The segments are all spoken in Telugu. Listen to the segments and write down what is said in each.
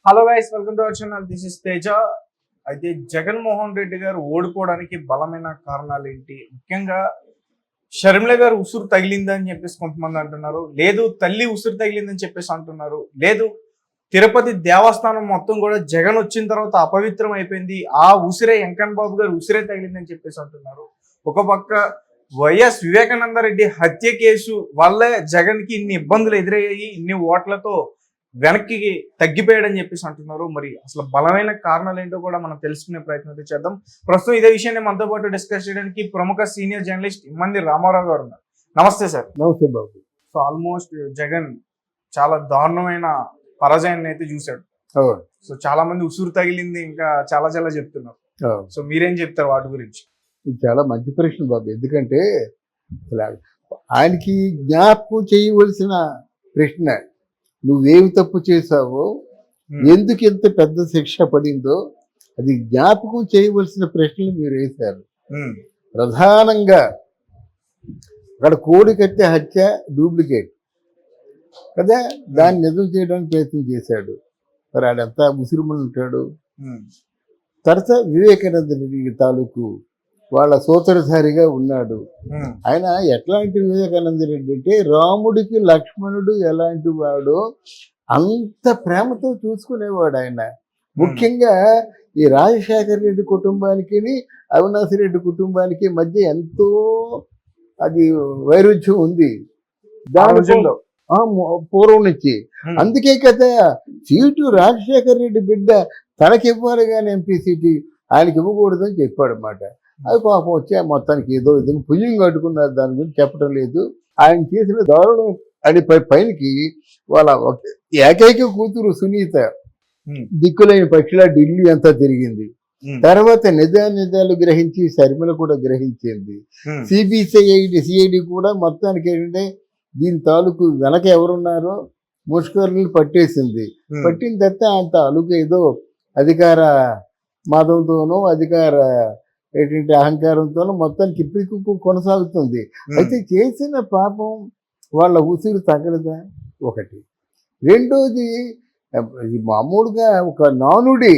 Hello guys, welcome to our channel. This is Teja. అయితే జగన్మోహన్ రెడ్డి గారు ఓడిపోవడానికి బలమైన కారణాలు ఏంటి? ముఖ్యంగా షర్మిల గారు ఉసురు తగిలిందని చెప్పేసి కొంతమంది అంటున్నారు, లేదు తల్లి ఉసురు తగిలిందని చెప్పేసి అంటున్నారు, లేదు తిరుపతి దేవస్థానం మొత్తం కూడా జగన్ వచ్చిన తర్వాత అపవిత్రం అయిపోయింది, ఆ ఉసిరే వెంకన్న బాబు గారు ఉసిరే తగిలిందని చెప్పేసి అంటున్నారు. ఒక పక్క వైఎస్ వివేకానంద రెడ్డి హత్య కేసు వల్లే జగన్ కి ఇన్ని ఇబ్బందులు ఎదురయ్యాయి, ఇన్ని ఓట్లతో వెనక్కి తగ్గిపోయాడని చెప్పేసి అంటున్నారు. మరి అసలు బలమైన కారణాలు ఏంటో కూడా మనం తెలుసుకునే ప్రయత్నం అయితే చేద్దాం. ప్రస్తుతం ఇదే విషయాన్ని మనతో పాటు డిస్కస్ చేయడానికి ప్రముఖ సీనియర్ జర్నలిస్ట్ ఇమ్మంది రామారావు గారు ఉన్నారు. నమస్తే సార్. నమస్తే బాబు. సో ఆల్మోస్ట్ జగన్ చాలా దారుణమైన పరాజయాన్ని అయితే చూశాడు. సో చాలా మంది ఉసురు తగిలింది ఇంకా చాలా చాలా చెప్తున్నారు. సో మీరేం చెప్తారు వాటి గురించి? ఇది చాలా మంచి ప్రశ్న బాబు. ఎందుకంటే ఆయనకి జ్ఞాపకం చేయవలసిన ప్రశ్న, నువ్వేమి తప్పు చేశావో, ఎందుకు ఎంత పెద్ద శిక్ష పడిందో అది జ్ఞాపకం చేయవలసిన ప్రశ్నలు మీరు వేశారు. ప్రధానంగా అక్కడ కోడి కట్టే హత్య డూప్లికేట్ కదా, దాన్ని నిజం చేయడానికి ప్రయత్నం చేశాడు. మరి ఆడంతా ముసిరిమలు ఉంటాడు. తర్వాత వివేకానంద రెడ్డి తాలూకు వాళ్ళ సోదరధారిగా ఉన్నాడు. ఆయన ఎట్లాంటి వివేకానంద రెడ్డి అంటే రాముడికి లక్ష్మణుడు ఎలాంటి వాడో అంత ప్రేమతో చూసుకునేవాడు ఆయన. ముఖ్యంగా ఈ రాజశేఖర రెడ్డి కుటుంబానికి అవినాష్ రెడ్డి కుటుంబానికి మధ్య ఎంతో అది వైరుధ్యం ఉంది దానిలో పూర్వం నుంచి. అందుకే కదా సీటు రాజశేఖర రెడ్డి బిడ్డ తనకివ్వాలి కానీ ఎంపీ సీటు ఆయనకి ఇవ్వకూడదని చెప్పాడు అన్నమాట. అది పాపం వచ్చే మొత్తానికి ఏదో విధంగా పుణ్యం కట్టుకున్నారు, దాని గురించి చెప్పడం లేదు. ఆయన చేసిన దారుణం అని పైనకి వాళ్ళ ఏకైక కూతురు సునీత దిక్కులేని పక్షిలా ఢిల్లీ అంతా తిరిగింది. తర్వాత నిజాలు గ్రహించి షర్మిల కూడా గ్రహించింది. సిఐడి కూడా మొత్తానికి ఏంటంటే దీని తాలూకు వెనక ఎవరున్నారో ముష్కరులను పట్టేసింది. పట్టిన తర్వాత ఆయన తాలూకు ఏదో అధికార మాధవంతోనో అధికార ఏంటంటే అహంకారంతోనో మొత్తానికి ఇప్పటికి కొనసాగుతుంది. అయితే చేసిన పాపం వాళ్ళ ఉసురు తగలదా ఒకటి. రెండోది మామూలుగా ఒక నానుడి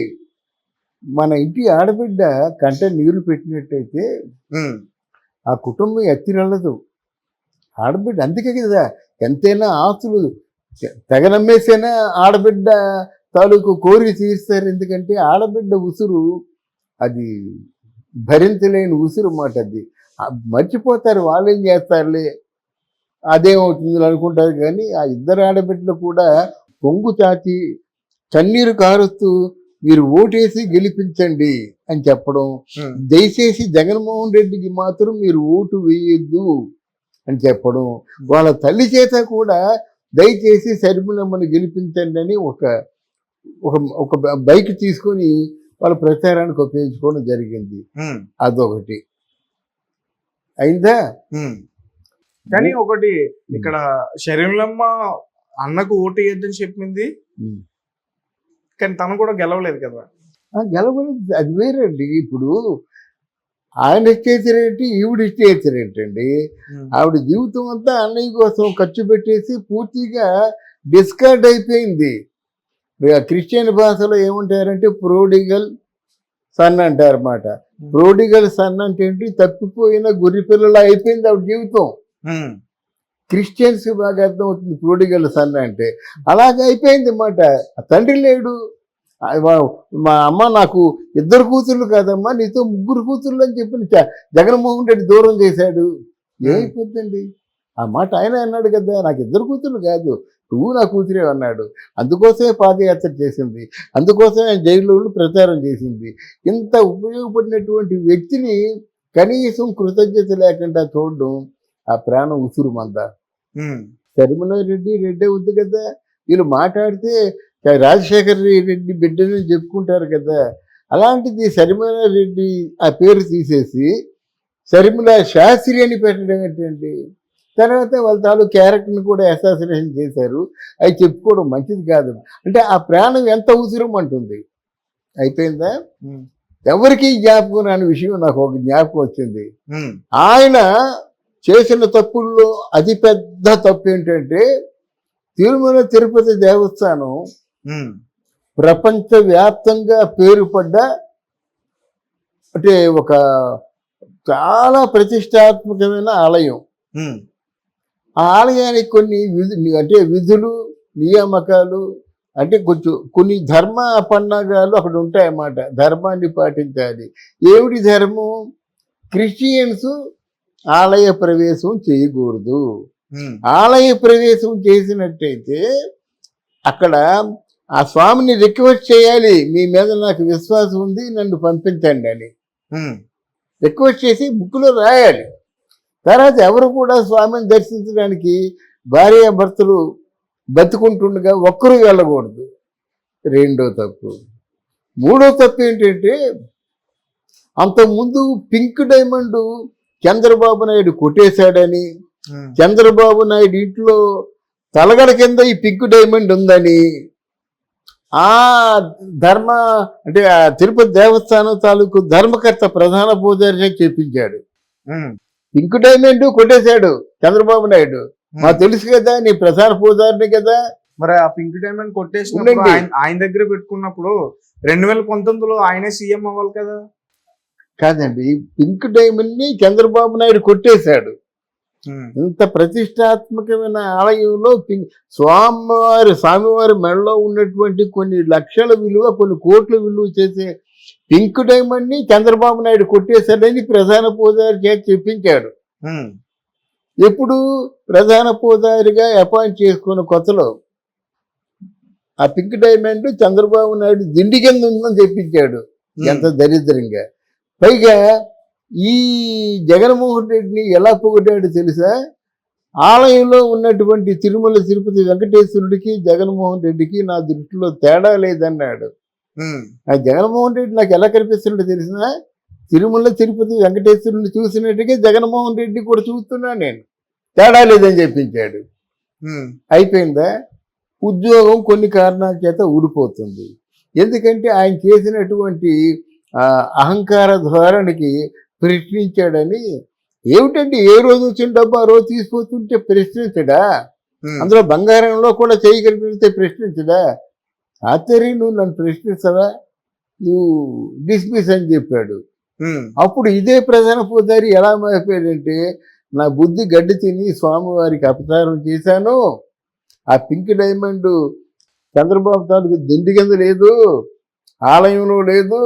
మన ఇంటి ఆడబిడ్డ కంట నీరు పెట్టినట్టయితే ఆ కుటుంబం ఎత్తిరల్లదు. ఆడబిడ్డ అందుకే కదా ఎంతైనా ఆస్తులు తెగనమ్మేసైనా ఆడబిడ్డ తాలూకు కోరిక తీరుస్తారు. ఎందుకంటే ఆడబిడ్డ ఉసురు అది భరించలేని ఉసురు మాట. అది మర్చిపోతారు, వాళ్ళు ఏం చేస్తారులే అదేమవుతుంది అనుకుంటారు. కానీ ఆ ఇద్దరు ఆడబిడ్డలు కూడా పొంగు చాచి కన్నీరు కారుస్తూ మీరు ఓటేసి గెలిపించండి అని చెప్పడం, దయచేసి జగన్మోహన్ రెడ్డికి మాత్రం మీరు ఓటు వేయొద్దు అని చెప్పడం, వాళ్ళ తల్లి చేత కూడా దయచేసి షర్మిలమ్మని గెలిపించండి అని ఒక బైక్ తీసుకొని వాళ్ళ ప్రచారానికి ఉపయోగించుకోవడం జరిగింది. అదొకటి అయిందా. కానీ ఒకటి ఇక్కడ షర్మిలమ్మ అన్నకు ఓటు వేయద్దని చెప్పింది, కానీ తను కూడా గెలవలేదు కదా. గెలవలేదు, అది వేరండి. ఇప్పుడు ఆయన చేసిరేంటి, ఈవిడ చేసిరేంటండి. ఆవిడ జీవితం అంతా అన్నయ్య కోసం ఖర్చు పెట్టేసి పూర్తిగా డిస్కార్డ్ అయిపోయింది. క్రిస్టియన్ భాషలో ఏమంటారంటే ప్రోడిగల్ సన్ అంటారు అన్నమాట. ప్రోడిగల్ సన్ అంటే ఏంటి, తప్పిపోయిన గొర్రె పిల్లలు అయిపోయింది ఆవిడ జీవితం. క్రిస్టియన్స్ బాగా అర్థం అవుతుంది ప్రోడిగల్ సన్ అంటే. అలాగే అయిపోయింది అన్నమాట. తండ్రి లేడు. మా అమ్మ నాకు 2 కూతుర్లు కాదమ్మా, నీతో 3 కూతుర్లు అని చెప్పి జగన్మోహన్ రెడ్డి దూరం చేశాడు. ఏమైపోద్దండి ఆ మాట. ఆయన అన్నాడు కదా, నాకు 2 కూతుర్లు కాదు, నువ్వు నా కూతురే అన్నాడు. అందుకోసమే పాదయాత్ర చేసింది, అందుకోసమే జైల్లో ప్రచారం చేసింది. ఇంత ఉపయోగపడినటువంటి వ్యక్తిని కనీసం కృతజ్ఞత లేకుండా చూడడం ఆ ప్రాణం ఉసురు మంద. షర్మిల రెడ్డే ఉంది కదా, వీళ్ళు మాట్లాడితే రాజశేఖర రెడ్డి బిడ్డని చెప్పుకుంటారు కదా. అలాంటిది షర్మిల రెడ్డి ఆ పేరు తీసేసి షర్మిల శాస్త్రి అని పెట్టడం ఏంటండి. తర్వాత వాళ్ళ తాలూ క్యారెక్టర్ని కూడా అసాసినేషన్ చేశారు. అవి చెప్పుకోవడం మంచిది కాదు. అంటే ఆ ప్రాణం ఎంత ఉసిరం అంటుంది. అయిపోయిందా. ఎవరికి జ్ఞాపకం రాని విషయం నాకు ఒక జ్ఞాపకం వచ్చింది. ఆయన చేసిన తప్పుల్లో అతిపెద్ద తప్పు ఏంటంటే తిరుమల తిరుపతి దేవస్థానం ప్రపంచవ్యాప్తంగా పేరు పడ్డ అంటే ఒక చాలా ప్రతిష్టాత్మకమైన ఆలయం. ఉమ్, ఆ ఆలయానికి కొన్ని విధులు నియామకాలు అంటే కొంచెం కొన్ని ధర్మ పన్నాగాలు అక్కడ ఉంటాయన్నమాట. ధర్మాన్ని పాటించాలి. ఏమిటి ధర్మం? క్రిస్టియన్స్ ఆలయ ప్రవేశం చేయకూడదు. ఉమ్, ఆలయ ప్రవేశం చేసినట్టయితే అక్కడ ఆ స్వామిని రిక్వెస్ట్ చేయాలి, మీ మీద నాకు విశ్వాసం ఉంది, నన్ను పంపించండి అని ఉమ్, రిక్వెస్ట్ చేసి బుక్లో రాయాలి. తర్వాత ఎవరు కూడా స్వామిని దర్శించడానికి భార్యాభర్తలు బతుకుంటుండగా ఒక్కరూ వెళ్ళకూడదు. రెండో తప్పు. మూడో తప్పు ఏంటంటే అంతకుముందు పింక్ డైమండ్ చంద్రబాబు నాయుడు కొట్టేశాడని, ఉమ్, చంద్రబాబు నాయుడు ఇంట్లో తలగడ కింద ఈ పింక్ డైమండ్ ఉందని ఆ ధర్మ అంటే ఆ తిరుపతి దేవస్థానం తాలూకు ధర్మకర్త ప్రధాన పూజారి చెప్పించాడు. ఉమ్, పింక్ డైమండ్ కొట్టేశాడు చంద్రబాబు నాయుడు. మాకు తెలుసు కదా, నీ ప్రధాన పూజారిని కదా. మరి ఆ పింక్ డైమండ్ కొట్టేసినప్పుడు ఉండండి. ఆయన దగ్గర పెట్టుకున్నప్పుడు 2019లో ఆయనే సీఎం అవ్వాలి కదా. కాదండి, పింక్ డైమండ్ ని చంద్రబాబు నాయుడు కొట్టేశాడు. ఉమ్, ఇంత ప్రతిష్టాత్మకమైన ఆలయంలో స్వామివారి మెడలో ఉన్నటువంటి కొన్ని లక్షల విలువ, కొన్ని కోట్ల విలువ చేసే పింక్ డైమండ్ ని చంద్రబాబు నాయుడు కొట్టేశాడని ప్రధాన పూజారి చేతి చెప్పించాడు. ఉమ్, ఎప్పుడు ప్రధాన పూజారిగా అపాయింట్ చేసుకున్న కొత్తలో ఆ పింక్ డైమండ్ చంద్రబాబు నాయుడు దిండి కింద ఉందని చెప్పించాడు. ఎంత దరిద్రంగా. పైగా ఈ జగన్మోహన్ రెడ్డిని ఎలా పొగిడాడు తెలుసా? ఆలయంలో ఉన్నటువంటి తిరుమల తిరుపతి వెంకటేశ్వరుడికి జగన్మోహన్ రెడ్డికి నా దృష్టిలో తేడా లేదన్నాడు. ఉమ్, ఆ జగన్మోహన్ రెడ్డి నాకు ఎలా కనిపిస్తున్నాడో తెలిసినా, తిరుమల తిరుపతి వెంకటేశ్వరుని చూసినట్టుగా జగన్మోహన్ రెడ్డి కూడా చూస్తున్నా నేను, తేడా లేదని చెప్పించాడు. ఉమ్, అయిపోయిందా? ఉద్యోగం కొన్ని కారణాల చేత ఊడిపోతుంది. ఎందుకంటే ఆయన చేసినటువంటి అహంకార ధోరణికి ప్రశ్నించాడని. ఏమిటండి, ఏ రోజు వచ్చిన డబ్బు ఆ రోజు తీసుకుపోతుంటే ప్రశ్నించడా? ఉమ్, అందులో బంగారంలో కూడా చేయగలిగితే ప్రశ్నించడా? ఆశ్చర్యం, నువ్వు నన్ను ప్రశ్నిస్తావా, నువ్వు డిస్మిస్ అని చెప్పాడు. ఉమ్, అప్పుడు ఇదే ప్రధాన పూజారి ఎలా మారిపోయాడంటే, నా బుద్ధి గడ్డి తిని స్వామివారికి అపచారం చేశాను, ఆ పింక్ డైమండ్ చంద్రబాబు తాలూకు దిండి కింద లేదు, ఆలయంలో లేదు,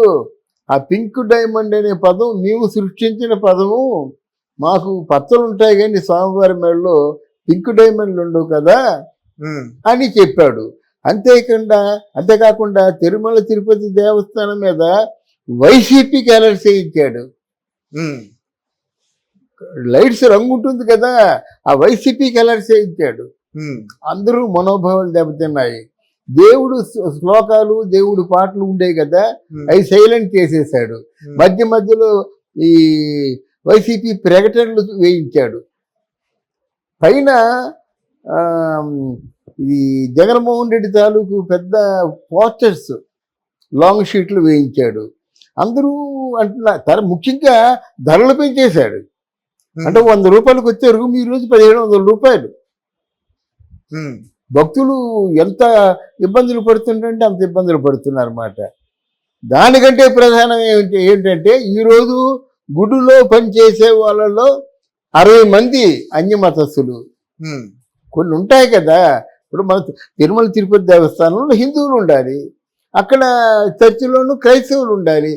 ఆ పింక్ డైమండ్ అనే పదం మేము సృష్టించిన పదము, మాకు పచ్చలు ఉంటాయి కానీ స్వామివారి మెడలో పింక్ డైమండ్లు ఉండవు కదా ఉమ్, అని చెప్పాడు. అంతేకాకుండా తిరుమల తిరుపతి దేవస్థానం మీద వైసీపీకి అలర్ట్ చేయించాడు. ఉమ్, లైట్స్ రంగు ఉంటుంది కదా, ఆ వైసీపీకి అలర్ట్ చేయించాడు. ఉమ్, అందరూ మనోభావాలు దెబ్బతిన్నాయి. దేవుడు శ్లోకాలు, దేవుడు పాటలు ఉండేవి కదా, అవి సైలెంట్ చేసేసాడు. మధ్యలో ఈ వైసీపీ ప్రకటనలు వేయించాడు. పైన ఈ జగన్మోహన్ రెడ్డి తాలూకు పెద్ద పోస్టర్స్, లాంగ్ షీట్లు వేయించాడు. అందరూ అంటున్నారు, ముఖ్యంగా ధరలు పెంచేశాడు. అంటే 100 రూపాయలకు వచ్చే రూమ్ ఈరోజు 1700 రూపాయలు. ఉమ్, భక్తులు ఎంత ఇబ్బందులు పడుతుంటే అంత ఇబ్బందులు పడుతున్నారు అన్నమాట. దానికంటే ప్రధానం ఏంటంటే ఈరోజు గుడిలో పనిచేసే వాళ్ళలో 60 మంది అన్యమతస్థులు. ఉమ్, కొన్ని ఉంటాయి కదా, ఇప్పుడు మన తిరుమల తిరుపతి దేవస్థానంలో హిందువులు ఉండాలి, అక్కడ చర్చిలోనూ క్రైస్తవులు ఉండాలి.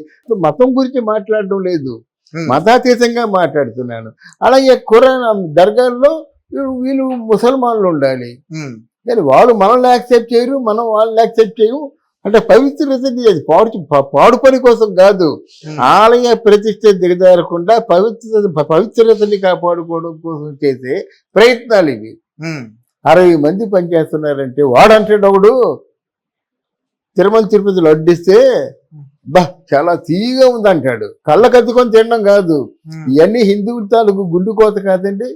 మతం గురించి మాట్లాడడం లేదు, మతాతీతంగా మాట్లాడుతున్నాను. అలాగే ఖురాన్ దర్గాల్లో వీళ్ళు ముసల్మాన్లు ఉండాలి. కానీ వాళ్ళు మనల్ని యాక్సెప్ట్ చేయరు, మనం వాళ్ళని యాక్సెప్ట్ చేయము. అంటే పవిత్రతని అది పాడు పని కోసం కాదు, ఆలయ ప్రతిష్ట దిగజారకుండా పవిత్రతని కాపాడుకోవడం కోసం చేసే ప్రయత్నాలు ఇవి. 60 మంది పనిచేస్తున్నారంటే వాడంటాడు ఒకడు, తిరుమల తిరుపతిలో అడ్డిస్తే బా చాలా తీయగా ఉందంటాడు. కళ్ళకద్దుకొని తినడం కాదు, ఇవన్నీ హిందువుల తాలూకు గుండు కోత కాదండి.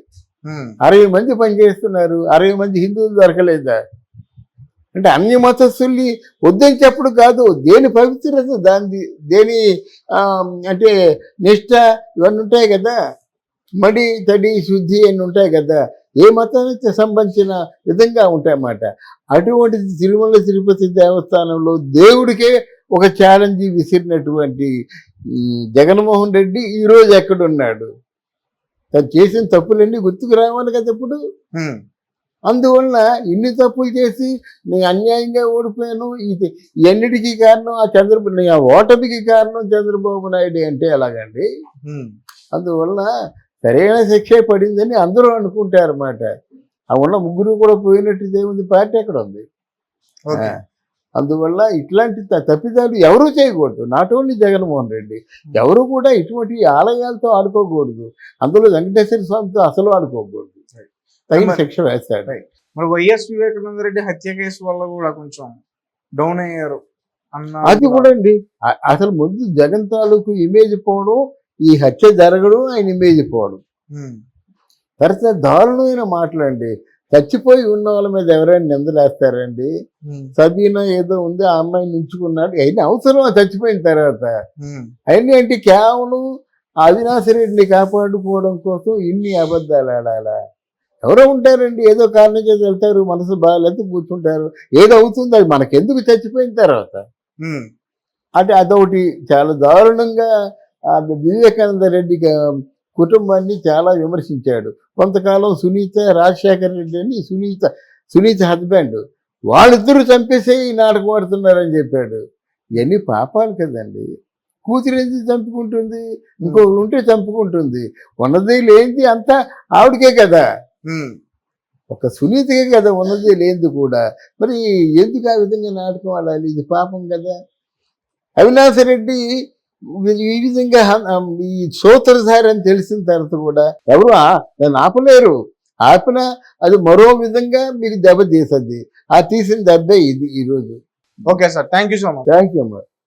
60 మంది పనిచేస్తున్నారు, 60 మంది హిందువులు దొరకలేదా? అంటే అన్ని మతస్థుల్ని వద్దని చెప్పడు కాదు, దేని పవిత్రత దాని, దేని అంటే నిష్ట ఇవన్నీ ఉంటాయి కదా, మడి తడి శుద్ధి అని ఉంటాయి కదా, ఏ మతానికి సంబంధించిన విధంగా ఉంటాయన్నమాట. అటువంటిది తిరుమల తిరుపతి దేవస్థానంలో దేవుడికే ఒక ఛాలెంజ్ విసిరినటువంటి జగన్మోహన్ రెడ్డి ఈరోజు ఎక్కడున్నాడు? తను చేసిన తప్పులన్నీ గుర్తుకు రావాలి కదా ఇప్పుడు. అందువల్ల ఇన్ని తప్పులు చేసి నేను అన్యాయంగా ఓడిపోయాను, ఇది ఎన్నిటికీ కారణం ఆ ఓటమికి కారణం చంద్రబాబు నాయుడు అంటే ఎలాగండి? అందువల్ల సరైన శిక్షే పడిందని అందరూ అనుకుంటారన్నమాట. ఆ ఉన్న ముగ్గురు కూడా పోయినట్టు దేవుని పార్టీ ఎక్కడ ఉంది? అందువల్ల ఇట్లాంటి తప్పిదాలు ఎవరూ చేయకూడదు. నాట్ ఓన్లీ జగన్మోహన్ రెడ్డి, ఎవరు కూడా ఇటువంటి ఆలయాలతో ఆడుకోకూడదు. అందులో వెంకటేశ్వర స్వామితో అసలు ఆడుకోకూడదు. తగిన శిక్ష వేస్తాడు. మరి వైఎస్ వివేకానంద రెడ్డి హత్య కేసు వల్ల కూడా కొంచెం డౌన్ అయ్యారు అన్న. అది కూడా అండి, అసలు ముందు జగన్ తాలూకు ఇమేజ్ పోవడం, ఈ హత్య జరగడం, ఆయన ఇమేజ్ పోవడం, తర్వాత దారుణమైన మాటలండి. చచ్చిపోయి ఉన్న వాళ్ళ మీద ఎవరైనా నిందలేస్తారండి? సబీనా ఏదో ఉంది, ఆ అమ్మాయిని ఉంచుకున్నాడు, అయినా అవసరం చచ్చిపోయిన తర్వాత. అయినా అంటే కేవలం అవినాష్ రెడ్డిని కాపాడుకోవడం కోసం ఇన్ని అబద్ధాలు ఆడాలా? ఎవరో ఉంటారండి, ఏదో కారణం చేసి వెళ్తారు, మనసు బాగాలేదు కూర్చుంటారు, ఏదో అవుతుంది, అది మనకెందుకు చచ్చిపోయిన తర్వాత. అంటే అదొకటి చాలా దారుణంగా వివేకానంద రెడ్డి కుటుంబాన్ని చాలా విమర్శించాడు. కొంతకాలం సునీత, రాజశేఖర రెడ్డి అని సునీత హస్బెండ్, వాళ్ళిద్దరూ చంపేసే ఈ నాటకం ఆడుతున్నారని చెప్పాడు. ఇవన్నీ పాపాలు కదండి. కూతురు ఎందుకు చంపుకుంటుంది? ఇంకొకరు ఉంటే చంపుకుంటుంది. ఉన్నది లేనిది అంతా ఆవిడకే కదా, ఒక సునీతకే కదా ఉన్నది లేనిది కూడా. మరి ఎందుకు ఆ విధంగా నాటకం ఆడాలి? ఇది పాపం కదా. అవినాష్ రెడ్డి ఈ విధంగా ఈ సూత్రధారి అని తెలిసిన తర్వాత కూడా ఎవరు దాన్ని ఆపలేరు. ఆపినా అది మరో విధంగా మీకు దెబ్బ తీస్తుంది. ఆ తీసిన దెబ్బే ఇది ఈరోజు. Okay sir, thank you so much. Thank you అమ్మా.